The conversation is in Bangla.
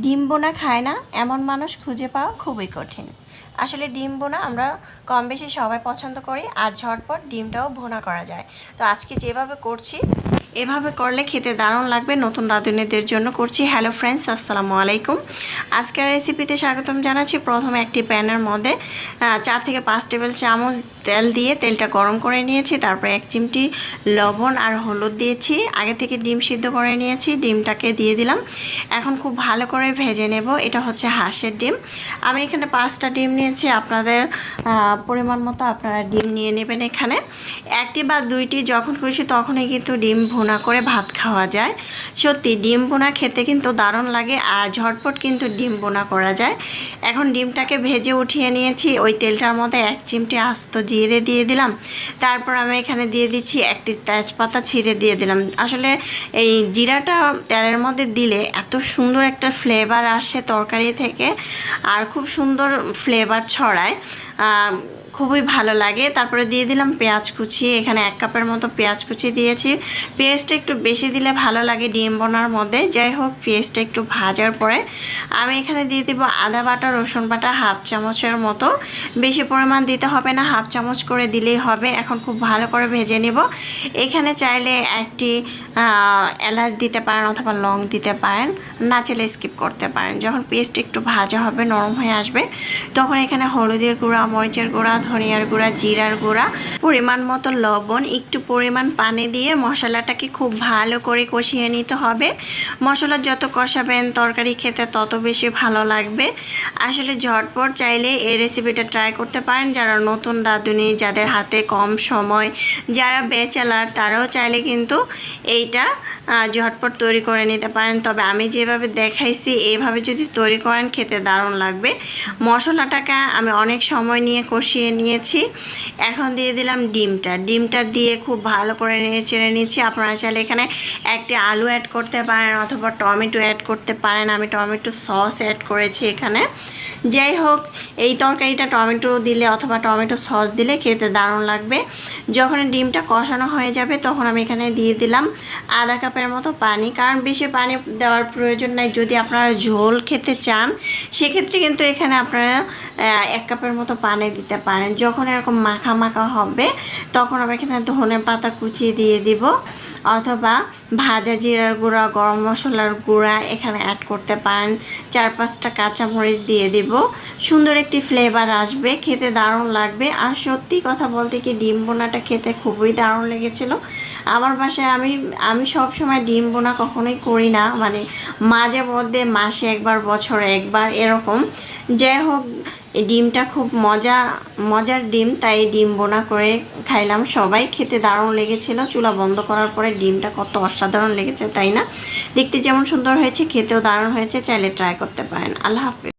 ডিম বোনা খায় না এমন মানুষ খুঁজে পাওয়া খুবই কঠিন। আসলে ডিম বোনা আমরা কম বেশি সবাই পছন্দ করি, আর ঝটপট ডিমটাও ভুনা করা যায়। তো আজকে যেভাবে করছি এভাবে করলে খেতে দারুণ লাগবে। নতুন রাঁধুনিদের জন্য করছি। হ্যালো ফ্রেন্ডস, আসসালামু আলাইকুম। আজকের রেসিপিতে স্বাগতম জানাচ্ছি। প্রথমে একটি প্যানের মধ্যে 4 থেকে 5 টেবিল চামচ তেল দিয়ে তেলটা গরম করে নিয়েছি। তারপরে 1 চিমটি লবণ আর হলুদ দিয়েছি। আগে থেকে ডিম সিদ্ধ করে নিয়েছি, ডিমটাকে দিয়ে দিলাম। এখন খুব ভালো করে ভেজে নেব। এটা হচ্ছে হাঁসের ডিম। আমি এখানে 5টা ডিম নিয়েছি। আপনাদের পরিমাণ মতো আপনারা ডিম নিয়ে নেবেন। এখানে 1টি বা 2টি যখন খুশি তখনই কিন্তু ডিম ভুনা করে ভাত খাওয়া যায়। সত্যি ডিম ভুনা খেতে কিন্তু দারুণ লাগে, আর ঝটপট কিন্তু ডিম ভুনা করা যায়। এখন ডিমটাকে ভেজে উঠিয়ে নিয়েছি। ওই তেলটার মধ্যে 1 চিমটি আস্ত জিরে দিয়ে দিলাম। তারপর আমি এখানে দিয়ে দিচ্ছি একটি তেজপাতা ছিঁড়ে দিয়ে দিলাম। আসলে এই জিরাটা তেলের মধ্যে দিলে এত সুন্দর একটা ফ্লেভার আসে তরকারি থেকে, আর খুব সুন্দর ফ্লেভার ছড়ায়, খুবই ভালো লাগে। তারপরে দিয়ে দিলাম পেঁয়াজ কুচি। এখানে 1 কাপের মতো পেঁয়াজ কুচি দিয়েছি। পেঁয়াজটা একটু বেশি দিলে ভালো লাগে ডিম বোনার মধ্যে। যাই হোক, পেঁয়াজটা একটু ভাজার পরে আমি এখানে দিয়ে দিব আদা বাটা, রসুন বাটা 1/2 চামচের মতো। বেশি পরিমাণ দিতে হবে না, 1/2 চামচ করে দিলেই হবে। এখন খুব ভালো করে ভেজে নেব। এখানে চাইলে একটি এলাচ দিতে পারেন অথবা লং দিতে পারেন, না চাইলে স্কিপ করতে পারেন। যখন পেস্ট একটু ভাজা হবে, নরম হয়ে আসবে, তখন এখানে হলুদের গুঁড়া, মরিচের গুঁড়া, ধনিয়ার গুঁড়া, জিরার গুঁড়া, পরিমাণ মতো লবণ, একটু পরিমাণ পানি দিয়ে মশলাটাকে খুব ভালো করে কষিয়ে নিতে হবে। মশলা যত কষাবেন তরকারি খেতে তত বেশি ভালো লাগবে। আসলে ঝটপট চাইলে এই রেসিপিটা ট্রাই করতে পারেন। যারা নতুন রাঁধুনি, যাদের হাতে কম সময়, যারা ব্যাচেলার, তারাও চাইলে কিন্তু এইটা ঝটপট তৈরি করে নিতে পারেন। তবে আমি যেভাবে দেখাইছি এইভাবে যদি তৈরি করেন খেতে দারুণ লাগবে। মশলাটাকে আমি অনেক সময় নিয়ে কষিয়ে নিয়েছি। এখন দিয়ে দিলাম ডিমটা দিয়ে খুব ভালো করে নেড়ে চেড়ে নিচ্ছি। আপনারা চাইলে এখানে একটি আলু অ্যাড করতে পারেন অথবা টমেটো অ্যাড করতে পারেন। আমি টমেটো সস অ্যাড করেছি এখানে। যাই হোক, এই তরকারিটা টমেটো দিলে অথবা টমেটো সস দিলে খেতে দারুণ লাগবে। যখন ডিমটা কষানো হয়ে যাবে তখন আমি এখানে দিয়ে দিলাম আধা কাপের মতো পানি। কারণ বেশি পানি দেওয়ার প্রয়োজন নাই। যদি আপনারা ঝোল খেতে চান সেক্ষেত্রে কিন্তু এখানে আপনারা 1 কাপের মতো পানি দিতে পারেন। যখন এরকম মাখা মাখা হবে তখন আমি এখানে ধনে পাতা কুচিয়ে দিয়ে দিব, অথবা ভাজা জিরার গুঁড়া, গরম মশলার গুঁড়া এখানে অ্যাড করতে পারেন। 4-5টা কাঁচামরিচ দিয়ে দিব। সুন্দর একটি ফ্লেভার আসবে, খেতে দারুণ লাগবে। আর সত্যি কথা বলতে কি, ডিম বোনাটা খেতে খুবই দারুণ লেগেছিল। আমার বাসায় আমি সব সময় ডিম বোনা কখনোই করি না, মানে মাঝে মধ্যে মাসে একবার, বছরে একবার এরকম। যাই হোক, এই ডিমটা খুব মজার ডিম, তাই ডিম বোনা করে খাইলাম সবাই। খেতে দারুণ লেগেছিল। চুলা বন্ধ করার পরে ডিমটা কত অসাধারণ লেগেছে, তাই না? দেখতে যেমন সুন্দর হয়েছে, খেতেও দারুণ হয়েছে। চাইলে ট্রাই করতে পারেন। আল্লাহ হাফেজ।